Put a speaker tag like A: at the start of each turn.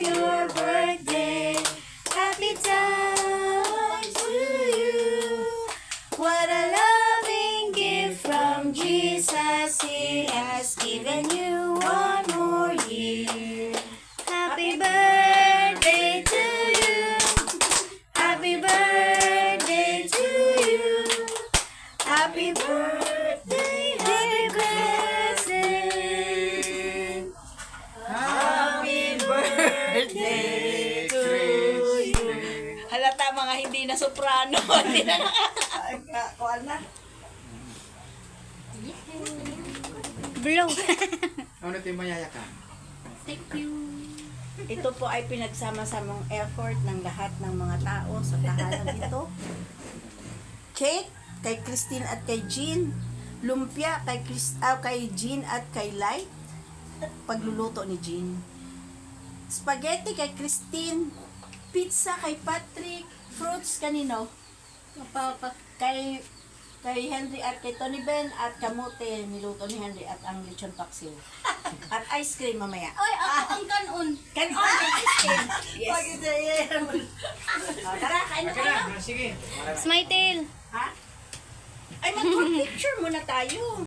A: your birthday. Happy time to you. What a loving gift from Jesus. He has given you one more year. Happy birthday to you. Happy birthday to you. Happy birthday, happy birthday. Happy birthday to you. Halata mga hindi na soprano. Hindi na kuan na. Blow.
B: Ano ito yung mayayakan?
A: Thank you. Ito po ay pinagsama-samang effort ng lahat ng mga tao sa tahanan ito. Cake kay Christine at kay Jean. Lumpia kay kay Jean at kay Light. Pagluluto ni Jean. Spaghetti kay Christine. Pizza kay Patrick. Fruits kanino? Kay Henry at kay Tony Ben at kamote niluto ni Henry at ang lechon paksiw. At ice cream mamaya.
C: Ay, ako ang kanon.
A: Kanon ice cream. Yes. Tara, kain na tayo.
B: Sige.
C: Smile tail.
A: Ha? Ay, mag-picture muna tayo.